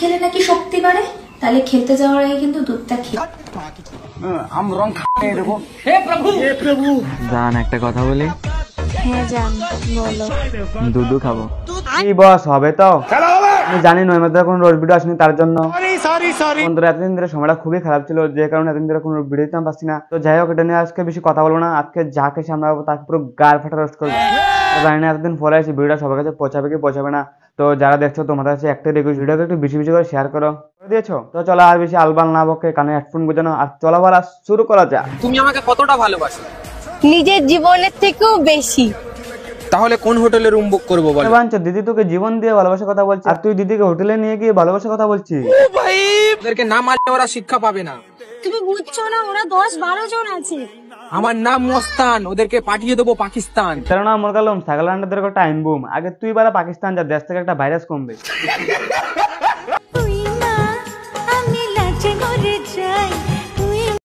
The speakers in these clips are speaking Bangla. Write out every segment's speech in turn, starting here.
খেলে নাকি শক্তি বাড়ে, তাহলে খেলতে যাওয়ার আগে কিন্তু দুধটা খেয়ে। জান একটা কথা বলি। হ্যাঁ জান বলো। দুধু খাবো। কি বস হবে তো? আমি জানি নয় মধ্যে কোনো রোজ ভিডিও আসেনি তার জন্য বন্ধুরা এতদিন ধরে সময়টা খুবই খারাপ ছিল, যে কারণে এতদিন ধরে কোনো ভিডিও দিতে পারছি না। তো যাই হোক, এটা নিয়ে আজকে বেশি কথা বলবো না। আজকে যাকে সামনে পাবো তাকে পুরো গার ফাটা রোস্ট করবো। জানি না এতদিন পরে আসি ভিডিওটা সবার কাছে পৌঁছাবে কি পৌঁছাবে না। তো যারা দেখছো তোমাদের কাছে একটা রিকোয়েস্ট, ভিডিওকে একটু বেশি বেশি করে শেয়ার করো, করে দিয়েছো তো চলো আর বেশি আলবাল না বকে কানে হেডফোন বোঝানো আর চলা বলা শুরু করা যাক। তুমি আমাকে কতটা ভালোবাসো? নিজের জীবনের থেকেও বেশি। তাহলে কোন হোটেলে রুম বুক করবো বল? বাঞ্চো, দিদি তোকে জীবন দিয়ে ভালোবাসার কথা বলছি আর তুই দিদিকে হোটেলে নিয়ে গিয়ে ভালোবাসার কথা বলছিস। ও ভাই, ওদেরকে না মারলে ওরা শিক্ষা পাবে না। তুমি বুঝছো না, ওরা 10-12 জন আছে। আমার নাম মস্তান, ওদেরকে পাঠিয়ে দেবো পাকিস্তান। কেননা মোর কালম সাগালান্ডাদের একটা টাইম বুম। আগে তুই বারা পাকিস্তান যা, দেশ থেকে একটা ভাইরাস কমবে।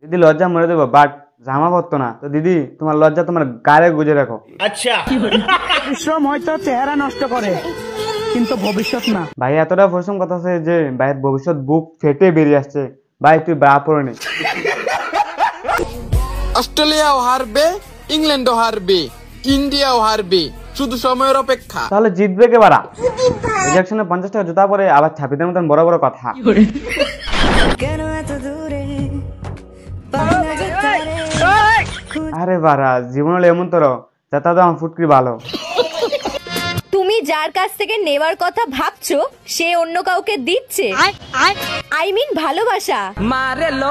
দিদি লজ্জা মরে দেবো, বাট জামা পরতো না। তো দিদি তোমার লজ্জা তোমার গায়ে গুজে রাখো। আচ্ছা, পরিশ্রম হয়তো চেহারা নষ্ট করে কিন্তু ভবিষ্যৎ না। ভাই এতটা পরিশ্রম কথা আছে যে ভাইয়ের ভবিষ্যৎ বুক ফেটে বেরিয়ে আসছে। ভাই তুই ব্রা পরে নে। অস্ট্রেলিয়াও হারবে, ইংল্যান্ডও হারবে, ইন্ডিয়াও হারবে, শুধু সময়ের অপেক্ষা। তাহলে জিতবে কে বারা? রিজেকশনে 50 টাকা জুতা পরে আবার ছাপিদের মতন বড় বড় কথা। আরে বারা জীবন হলো এমন তোর যাতা তো আমার ফুটকি ভালো। তুমি যার কাছ থেকে নেওয়ার কথা ভাবছো সে অন্য কাউকে দিচ্ছে। আই মিন ভালোবাসা।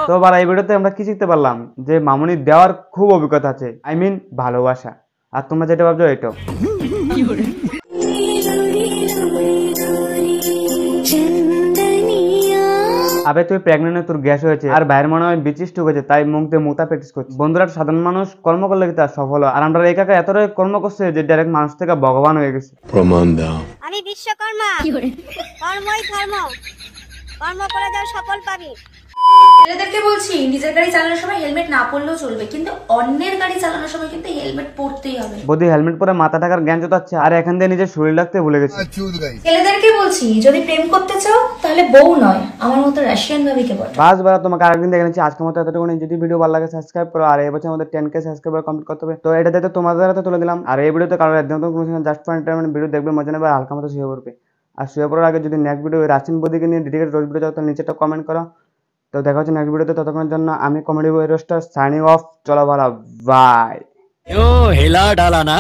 তো বারা এই ভিডিওতে আমরা কি শিখতে পারলাম? যে মামুনি দেওয়ার খুব অভিজ্ঞতা আছে, আই মিন ভালোবাসা। আর তোমরা যেটা ভাবছো এটা আবে তুই প্রেগনেন্ট, তোর গ্যাস হয়েছে আর বাইরের মনে হয় বিচিস ঢুকেছে, তাই মুখ দিয়ে মুতা প্র্যাকটিস করছে। বন্ধুরা সাধারণ মানুষ কর্ম করলে কি তার সফল হয়, আর আমরা এই কাকা এতটাই কর্ম করছে যে ডাইরেক্ট মানুষ থেকে ভগবান হয়ে গেছে। প্রমাণ দাও। আমি বিশ্বকর্মা। কর্মই ধর্ম, কর্ম করে যাও সফল পাবি। ছেলেদেরকে বলছি নিজের গাড়ি চালানোর সময় হেলমেট না পরলেও চলবে, কিন্তু অন্যের গাড়ি চালানোর সময় কিন্তু হেলমেট পরতেই হবে। বদি হেলমেট পরে মাথা ঢাকার জ্ঞান জোটাচ্ছে আর এখান দিয়ে নিজের শরীর রাখতে ভুলে গেছে। ছেলেদেরকে বলছি যদি প্রেম করতে চাও তাহলে বউ নয় আমার মতো রাশিয়ান ভাবিকে বল। বাস বারা তোমাকে আরেকদিন দেখে নিচ্ছি। আজকের মতো এতটুকু। যদি ভিডিও ভালো লাগে সাবস্ক্রাইব করো, আর এই বছর আমাদের 10K সাবস্ক্রাইবার কমপ্লিট করতে হবে। তো এটা দেখতে তোমাদের হাতে তুলে দিলাম। আর এই ভিডিওতে কারোর একদম কোনো জাস্ট ফর এন্টারটেইনমেন্ট ভিডিও দেখবে, মজা নেবে, হালকা মতো শুয়ে পড়বে। আর শুয়ে পড়ার আগে যদি নেক্সট ভিডিও রাশিয়ান বদিকে নিয়ে ডেডিকেটেড রোজ ভিডিও চাও তো নিচেটা কমেন্ট করো। তো দেখা হচ্ছে নেক্সট ভিডিওতে। ততক্ষণের জন্য আমি কমেডি বই রোস্টার সাইনিং অফ। চলো ভালো, বাই। হেলা ডালা না।